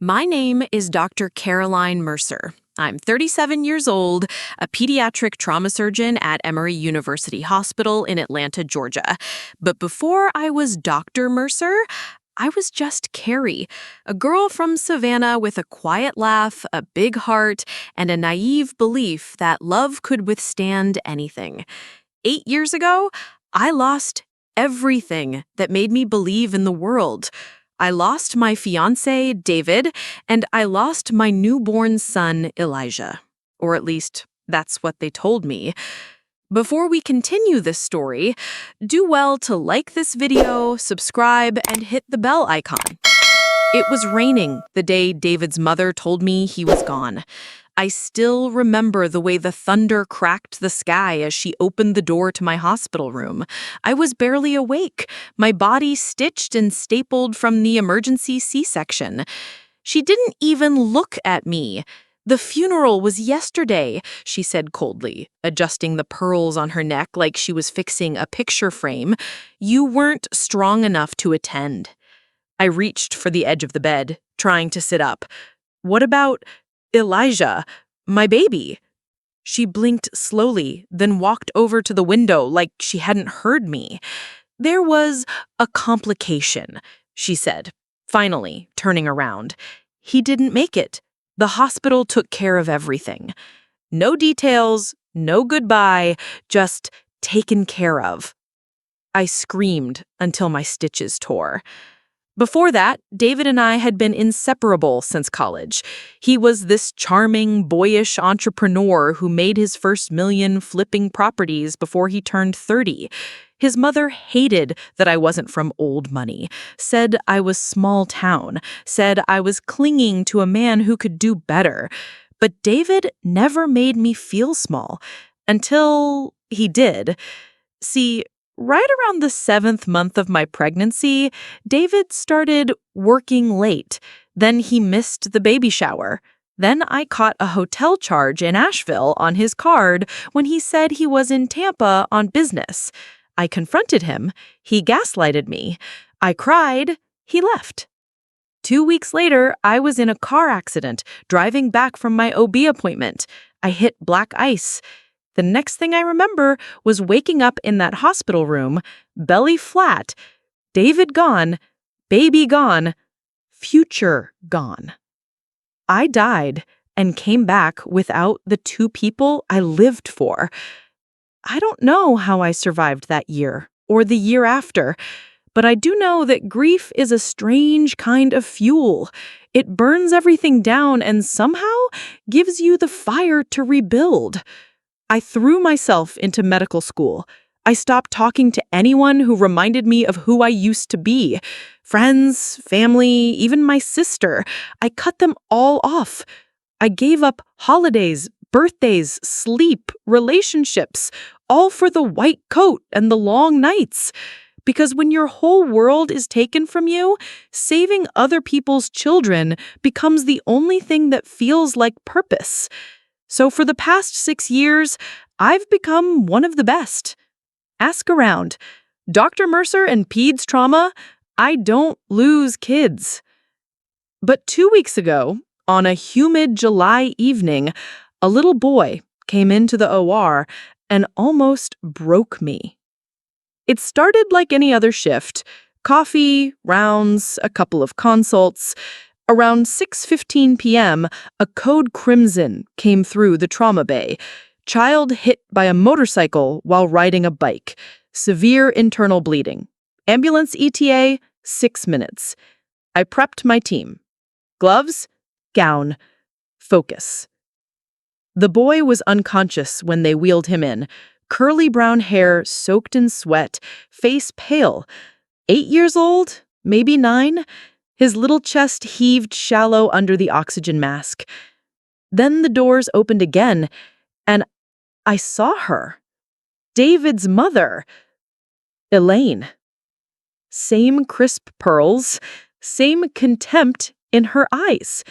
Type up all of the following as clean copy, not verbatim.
My name is Dr. Caroline Mercer. I'm 37 years old, a pediatric trauma surgeon at Emory University Hospital in Atlanta, Georgia. But before I was Dr. Mercer, I was just Carrie, a girl from Savannah with a quiet laugh, a big heart, and a naive belief that love could withstand anything. 8 years ago, I lost everything that made me believe in the world. I lost my fiancé, David, and I lost my newborn son, Elijah. Or at least, that's what they told me. Before we continue this story, do well to like this video, subscribe, and hit the bell icon. It was raining the day David's mother told me he was gone. I still remember the way the thunder cracked the sky as she opened the door to my hospital room. I was barely awake, my body stitched and stapled from the emergency C-section. She didn't even look at me. "The funeral was yesterday," she said coldly, adjusting the pearls on her neck like she was fixing a picture frame. "You weren't strong enough to attend." I reached for the edge of the bed, trying to sit up. "What about Elijah, my baby?" She blinked slowly, then walked over to the window like she hadn't heard me. "There was a complication," she said, finally turning around. "He didn't make it. The hospital took care of everything. No details, no goodbye, just taken care of." I screamed until my stitches tore. Before that, David and I had been inseparable since college. He was this charming, boyish entrepreneur who made his first million flipping properties before he turned 30. His mother hated that I wasn't from old money, said I was small town, said I was clinging to a man who could do better. But David never made me feel small, until he did. See, right around the 7th month of my pregnancy, David started working late. Then he missed the baby shower. Then I caught a hotel charge in Asheville on his card when he said he was in Tampa on business. I confronted him. He gaslighted me. I cried. He left. 2 weeks later, I was in a car accident, driving back from my OB appointment. I hit black ice. The next thing I remember was waking up in that hospital room, belly flat, David gone, baby gone, future gone. I died and came back without the 2 people I lived for. I don't know how I survived that year or the year after, but I do know that grief is a strange kind of fuel. It burns everything down and somehow gives you the fire to rebuild. I threw myself into medical school. I stopped talking to anyone who reminded me of who I used to be. Friends, family, even my sister. I cut them all off. I gave up holidays, birthdays, sleep, relationships, all for the white coat and the long nights. Because when your whole world is taken from you, saving other people's children becomes the only thing that feels like purpose. So for the past 6 years, I've become one of the best. Ask around. Dr. Mercer and Peds Trauma, I don't lose kids. But 2 weeks ago, on a humid July evening, a little boy came into the OR and almost broke me. It started like any other shift. Coffee, rounds, a couple of consults. Around 6:15 p.m., a code crimson came through the trauma bay. Child hit by a motorcycle while riding a bike. Severe internal bleeding. Ambulance ETA, 6 minutes. I prepped my team. Gloves, gown, focus. The boy was unconscious when they wheeled him in. Curly brown hair soaked in sweat, face pale. 8 years old, maybe 9. His little chest heaved shallow under the oxygen mask. Then the doors opened again, and I saw her. David's mother, Elaine. Same crisp pearls, same contempt in her eyes.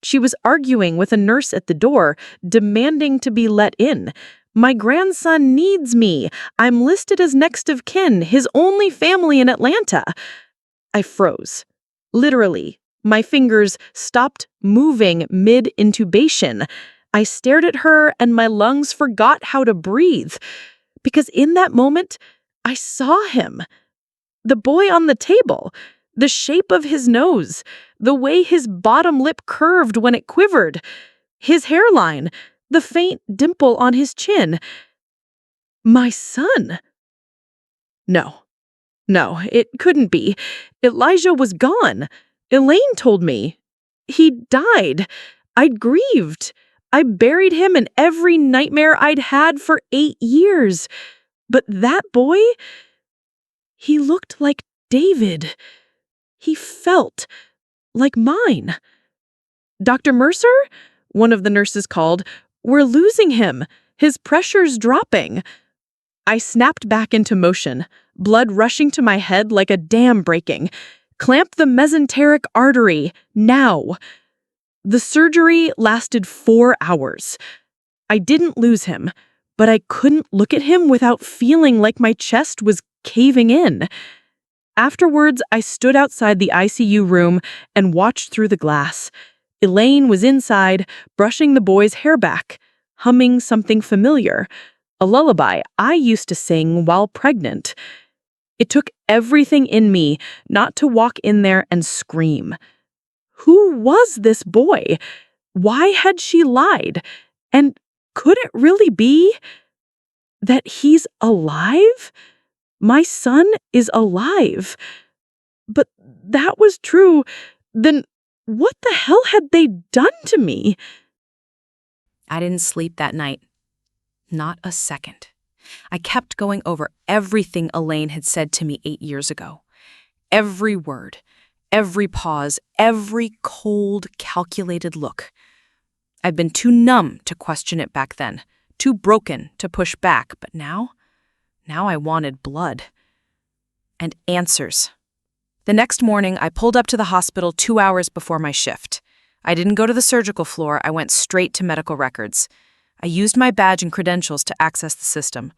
She was arguing with a nurse at the door, demanding to be let in. "My grandson needs me. I'm listed as next of kin, his only family in Atlanta." I froze. Literally, My fingers stopped moving mid-intubation. I stared at her and my lungs forgot how to breathe. Because in that moment, I saw him. The boy on the table. The shape of his nose. The way his bottom lip curved when it quivered. His hairline. The faint dimple on his chin. My son. No, it couldn't be. Elijah was gone. Elaine told me. He died. I'd grieved. I buried him in every nightmare I'd had for 8 years. But that boy, he looked like David. He felt like mine. Dr. Mercer? One of the nurses called. We're losing him. His pressure's dropping. I snapped back into motion, blood rushing to my head like a dam breaking. Clamp the mesenteric artery, now. The surgery lasted 4 hours. I didn't lose him, but I couldn't look at him without feeling like my chest was caving in. Afterwards, I stood outside the ICU room and watched through the glass. Elaine was inside, brushing the boy's hair back, humming something familiar, a lullaby I used to sing while pregnant. It took everything in me not to walk in there and scream. Who was this boy? Why had she lied? And could it really be that he's alive? My son is alive. But that was true. Then what the hell had they done to me? I didn't sleep that night. Not a second. I kept going over everything Elaine had said to me 8 years ago. Every word, every pause, every cold, calculated look. I'd been too numb to question it back then, too broken to push back, but now I wanted blood. And answers. The next morning, I pulled up to the hospital 2 hours before my shift. I didn't go to the surgical floor, I went straight to medical records. I used my badge and credentials to access the system.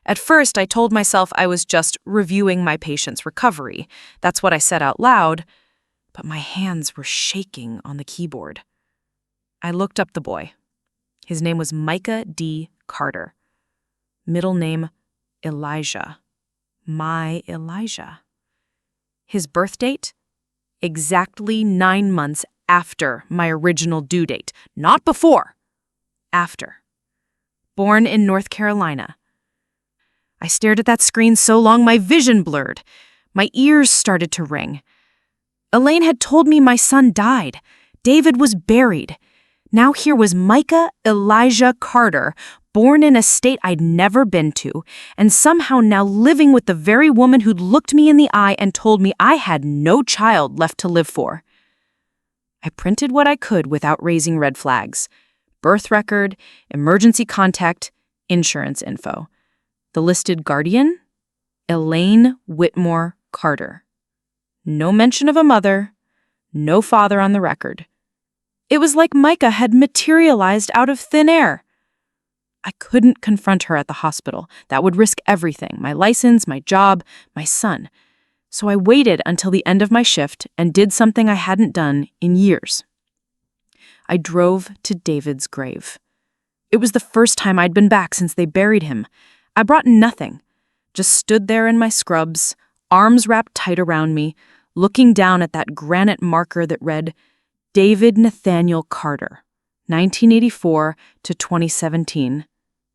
At first, I told myself I was just reviewing my patient's recovery. That's what I said out loud, but my hands were shaking on the keyboard. I looked up the boy. His name was Micah D. Carter. Middle name, Elijah. My Elijah. His birth date? Exactly 9 months after my original due date. Not before. After. Born in North Carolina. I stared at that screen so long my vision blurred. My ears started to ring. Elaine had told me my son died. David was buried. Now here was Micah Elijah Carter, born in a state I'd never been to, and somehow now living with the very woman who'd looked me in the eye and told me I had no child left to live for. I printed what I could without raising red flags. Birth record, emergency contact, insurance info. The listed guardian? Elaine Whitmore Carter. No mention of a mother, no father on the record. It was like Micah had materialized out of thin air. I couldn't confront her at the hospital. That would risk everything, my license, my job, my son. So I waited until the end of my shift and did something I hadn't done in years. I drove to David's grave. It was the first time I'd been back since they buried him. I brought nothing, just stood there in my scrubs, arms wrapped tight around me, looking down at that granite marker that read, David Nathaniel Carter, 1984 to 2017,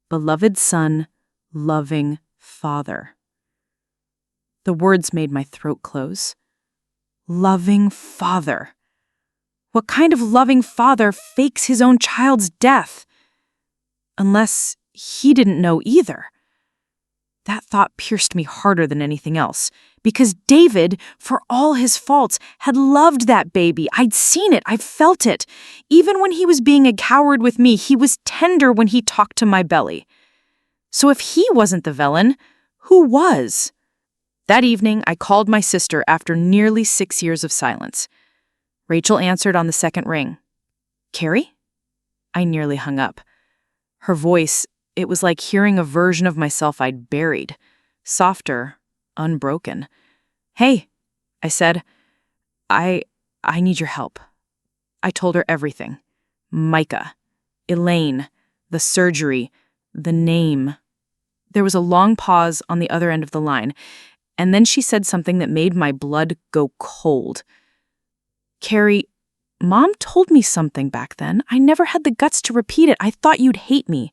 beloved son, loving father. The words made my throat close. Loving father. What kind of loving father fakes his own child's death? Unless he didn't know either. That thought pierced me harder than anything else, because David, for all his faults, had loved that baby. I'd seen it, I'd felt it. Even when he was being a coward with me, he was tender when he talked to my belly. So if he wasn't the villain, who was? That evening, I called my sister after nearly 6 years of silence. Rachel answered on the second ring. Carrie? I nearly hung up. Her voice, it was like hearing a version of myself I'd buried. Softer, unbroken. Hey, I said. I I need your help. I told her everything. Micah, Elaine, the surgery, the name. There was a long pause on the other end of the line, and then she said something that made my blood go cold. Carrie, Mom told me something back then. I never had the guts to repeat it. I thought you'd hate me.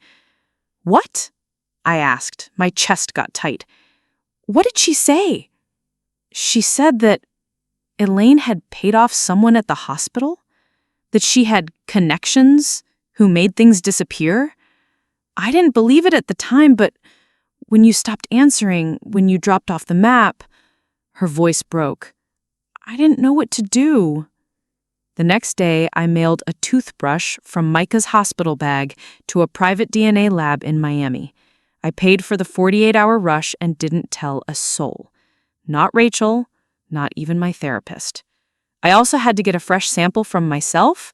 What? I asked. My chest got tight. What did she say? She said that Elaine had paid off someone at the hospital? That she had connections who made things disappear? I didn't believe it at the time, but when you stopped answering, when you dropped off the map, her voice broke. I didn't know what to do. The next day, I mailed a toothbrush from Micah's hospital bag to a private DNA lab in Miami. I paid for the 48-hour rush and didn't tell a soul. Not Rachel, not even my therapist. I also had to get a fresh sample from myself.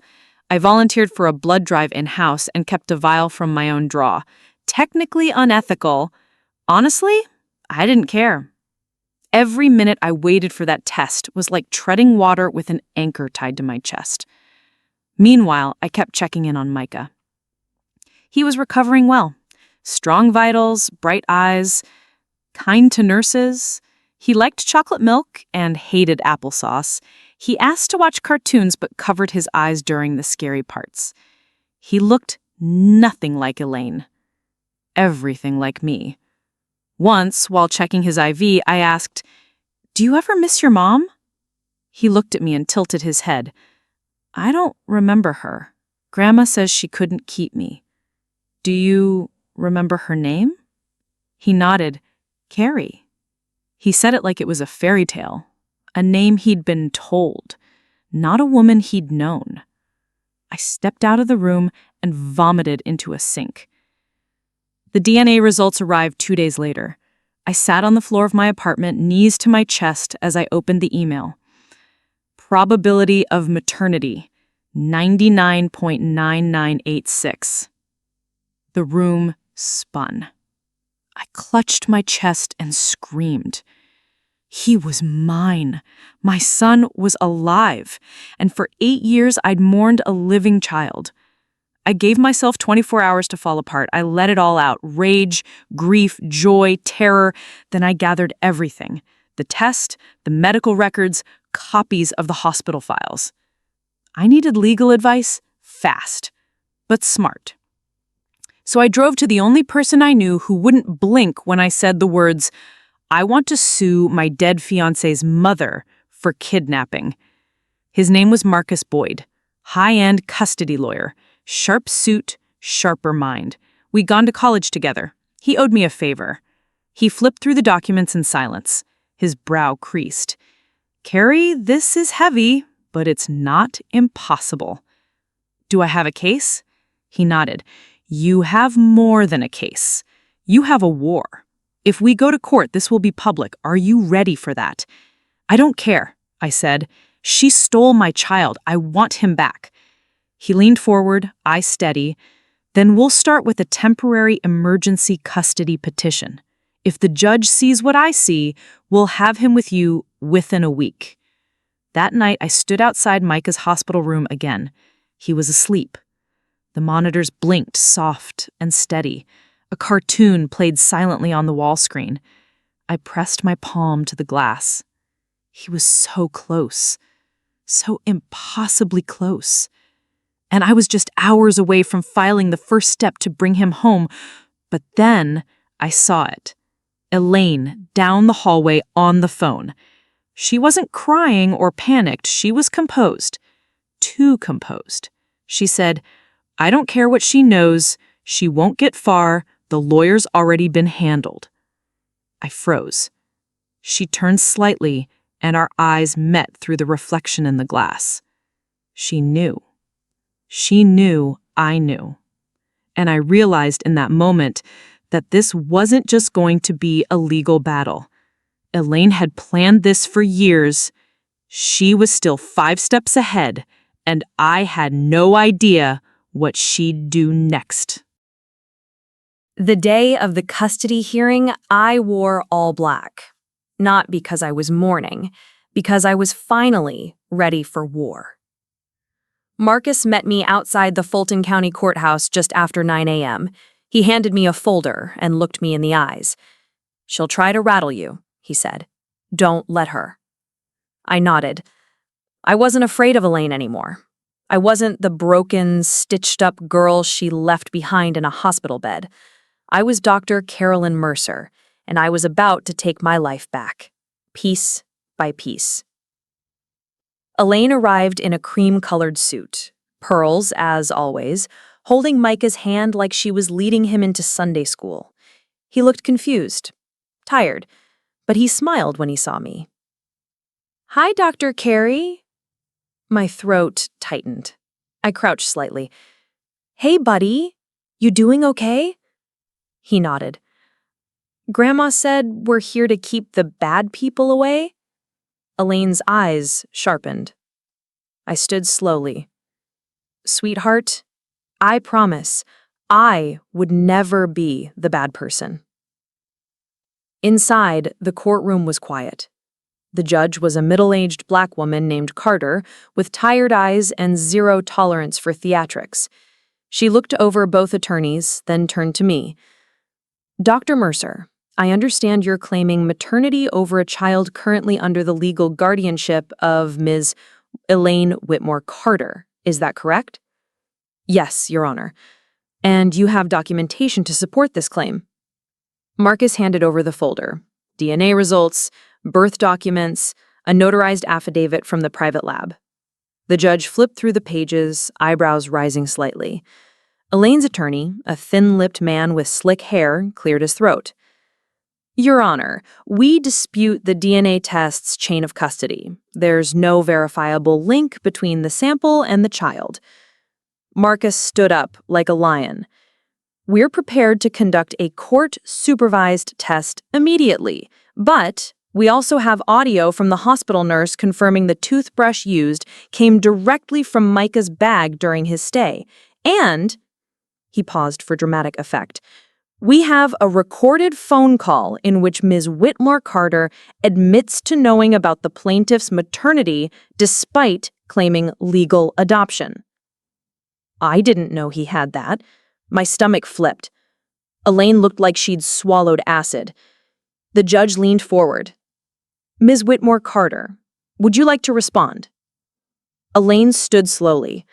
I volunteered for a blood drive in-house and kept a vial from my own draw. Technically unethical. Honestly, I didn't care. Every minute I waited for that test was like treading water with an anchor tied to my chest. Meanwhile, I kept checking in on Micah. He was recovering well. Strong vitals, bright eyes, kind to nurses. He liked chocolate milk and hated applesauce. He asked to watch cartoons but covered his eyes during the scary parts. He looked nothing like Elaine. Everything like me. Once, while checking his IV, I asked, "Do you ever miss your mom?" He looked at me and tilted his head. "I don't remember her. Grandma says she couldn't keep me." "Do you remember her name?" He nodded. "Carrie." He said it like it was a fairy tale, a name he'd been told, not a woman he'd known. I stepped out of the room and vomited into a sink. The DNA results arrived 2 days later. I sat on the floor of my apartment, knees to my chest as I opened the email. Probability of maternity, 99.9986. The room spun. I clutched my chest and screamed. He was mine. My son was alive, and for 8 years I'd mourned a living child. I gave myself 24 hours to fall apart. I let it all out. Rage, grief, joy, terror. Then I gathered everything. The test, the medical records, copies of the hospital files. I needed legal advice fast, but smart. So I drove to the only person I knew who wouldn't blink when I said the words, "I want to sue my dead fiancé's mother for kidnapping." His name was Marcus Boyd, high-end custody lawyer. Sharp suit, sharper mind. We'd gone to college together. He owed me a favor. He flipped through the documents in silence. His brow creased. "Carrie, this is heavy, but it's not impossible." "Do I have a case?" He nodded. "You have more than a case. You have a war. If we go to court, this will be public. Are you ready for that?" "I don't care," I said. "She stole my child. I want him back." He leaned forward, eyes steady. "Then we'll start with a temporary emergency custody petition. If the judge sees what I see, we'll have him with you within a week." That night, I stood outside Micah's hospital room again. He was asleep. The monitors blinked soft and steady. A cartoon played silently on the wall screen. I pressed my palm to the glass. He was so close. So impossibly close. And I was just hours away from filing the first step to bring him home. But then I saw it. Elaine, down the hallway on the phone. She wasn't crying or panicked. She was composed. Too composed. She said, "I don't care what she knows. She won't get far. The lawyer's already been handled." I froze. She turned slightly, and our eyes met through the reflection in the glass. She knew. She knew I knew. And I realized in that moment that this wasn't just going to be a legal battle. Elaine had planned this for years. She was still 5 steps ahead, and I had no idea what she'd do next. The day of the custody hearing, I wore all black. Not because I was mourning, because I was finally ready for war. Marcus met me outside the Fulton County Courthouse just after 9 a.m. He handed me a folder and looked me in the eyes. "She'll try to rattle you," he said. "Don't let her." I nodded. I wasn't afraid of Elaine anymore. I wasn't the broken, stitched-up girl she left behind in a hospital bed. I was Dr. Carolyn Mercer, and I was about to take my life back, piece by piece. Elaine arrived in a cream-colored suit, pearls as always, holding Micah's hand like she was leading him into Sunday school. He looked confused, tired, but he smiled when he saw me. "Hi, Dr. Carey." My throat tightened. I crouched slightly. "Hey, buddy. You doing okay?" He nodded. "Grandma said we're here to keep the bad people away?" Elaine's eyes sharpened. I stood slowly. "Sweetheart, I promise I would never be the bad person." Inside, the courtroom was quiet. The judge was a middle-aged black woman named Carter, with tired eyes and zero tolerance for theatrics. She looked over both attorneys, then turned to me. "Dr. Mercer, I understand you're claiming maternity over a child currently under the legal guardianship of Ms. Elaine Whitmore Carter. Is that correct?" "Yes, Your Honor. And you have documentation to support this claim." Marcus handed over the folder. DNA results, birth documents, a notarized affidavit from the private lab. The judge flipped through the pages, eyebrows rising slightly. Elaine's attorney, a thin-lipped man with slick hair, cleared his throat. "Your Honor, we dispute the DNA test's chain of custody. There's no verifiable link between the sample and the child." Marcus stood up like a lion. "We're prepared to conduct a court-supervised test immediately, but we also have audio from the hospital nurse confirming the toothbrush used came directly from Micah's bag during his stay. And," he paused for dramatic effect, "we have a recorded phone call in which Ms. Whitmore Carter admits to knowing about the plaintiff's maternity despite claiming legal adoption." I didn't know he had that. My stomach flipped. Elaine looked like she'd swallowed acid. The judge leaned forward. "Ms. Whitmore Carter, would you like to respond?" Elaine stood slowly.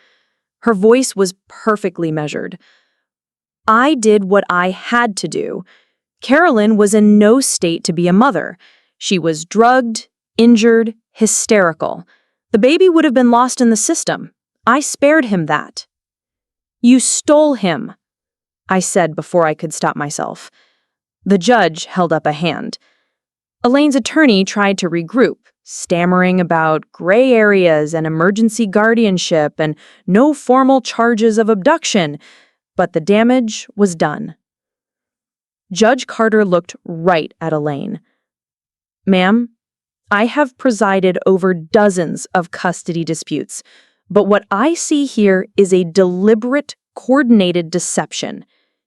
Her voice was perfectly measured. "I did what I had to do. Carolyn was in no state to be a mother. She was drugged, injured, hysterical. The baby would have been lost in the system. I spared him that." "You stole him," I said before I could stop myself. The judge held up a hand. Elaine's attorney tried to regroup, stammering about gray areas and emergency guardianship and no formal charges of abduction, but the damage was done. Judge Carter looked right at Elaine. "Ma'am, I have presided over dozens of custody disputes, but what I see here is a deliberate, coordinated deception.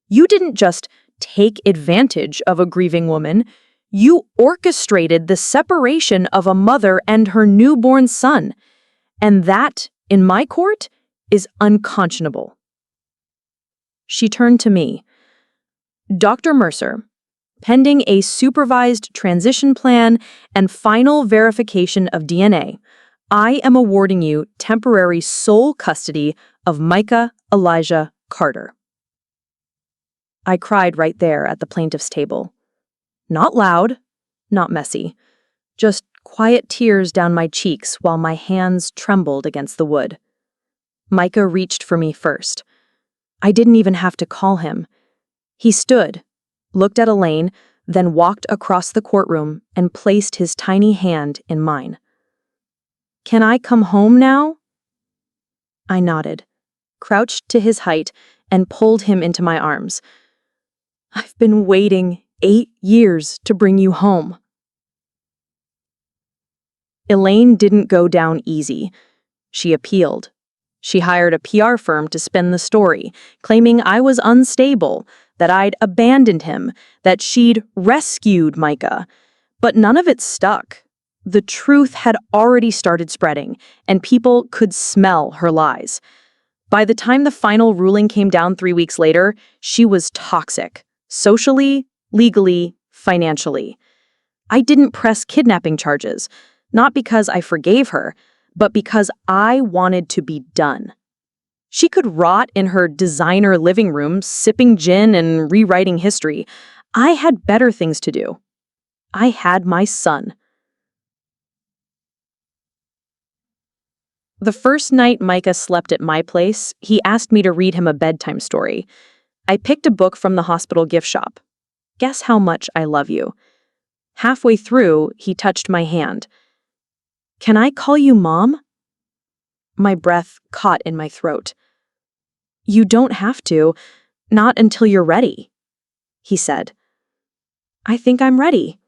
You didn't just take advantage of a grieving woman. You orchestrated the separation of a mother and her newborn son. And that, in my court, is unconscionable." She turned to me. "Dr. Mercer, pending a supervised transition plan and final verification of DNA, I am awarding you temporary sole custody of Micah Elijah Carter." I cried right there at the plaintiff's table. Not loud, not messy, just quiet tears down my cheeks while my hands trembled against the wood. Micah reached for me first. I didn't even have to call him. He stood, looked at Elaine, then walked across the courtroom and placed his tiny hand in mine. "Can I come home now?" I nodded, crouched to his height, and pulled him into my arms. "I've been waiting 8 years to bring you home." Elaine didn't go down easy. She appealed. She hired a PR firm to spin the story, claiming I was unstable, that I'd abandoned him, that she'd rescued Micah. But none of it stuck. The truth had already started spreading, and people could smell her lies. By the time the final ruling came down 3 weeks later, she was toxic. Socially, legally, financially. I didn't press kidnapping charges, not because I forgave her, but because I wanted to be done. She could rot in her designer living room, sipping gin and rewriting history. I had better things to do. I had my son. The first night Micah slept at my place, he asked me to read him a bedtime story. I picked a book from the hospital gift shop. Guess how much I love you. Halfway through, he touched my hand. Can I call you Mom? My breath caught in my throat. You don't have to, not until you're ready, he said. I think I'm ready.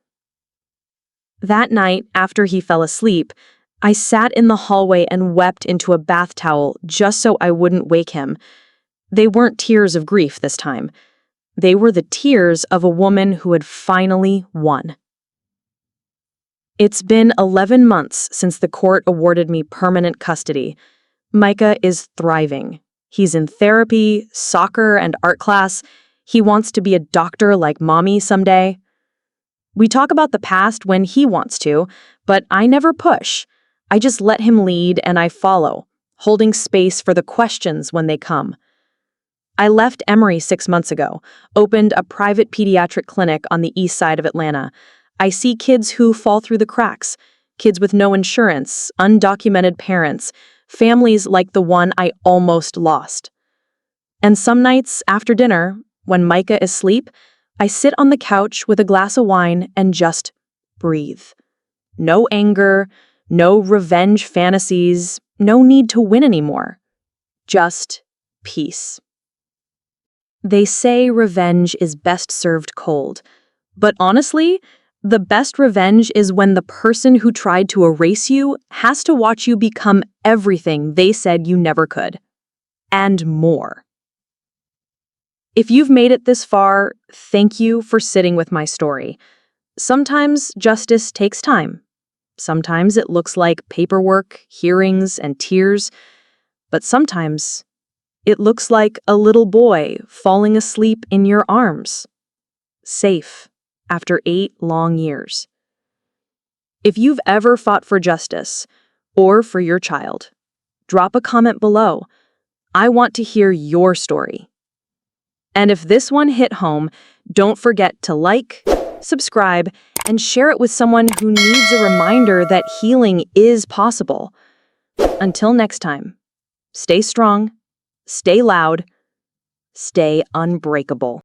That night, after he fell asleep, I sat in the hallway and wept into a bath towel just so I wouldn't wake him. They weren't tears of grief this time. They were the tears of a woman who had finally won. It's been 11 months since the court awarded me permanent custody. Micah is thriving. He's in therapy, soccer, and art class. He wants to be a doctor like Mommy someday. We talk about the past when he wants to, but I never push. I just let him lead and I follow, holding space for the questions when they come. I left Emory 6 months ago, opened a private pediatric clinic on the east side of Atlanta. I see kids who fall through the cracks, kids with no insurance, undocumented parents, families like the one I almost lost. And some nights after dinner, when Micah is asleep, I sit on the couch with a glass of wine and just breathe. No anger, no revenge fantasies, no need to win anymore. Just peace. They say revenge is best served cold, but honestly, the best revenge is when the person who tried to erase you has to watch you become everything they said you never could. And more. If you've made it this far, thank you for sitting with my story. Sometimes justice takes time. Sometimes it looks like paperwork, hearings, and tears. But sometimes it looks like a little boy falling asleep in your arms. Safe. After 8 long years. If you've ever fought for justice, or for your child, drop a comment below. I want to hear your story. And if this one hit home, don't forget to like, subscribe, and share it with someone who needs a reminder that healing is possible. Until next time, stay strong, stay loud, stay unbreakable.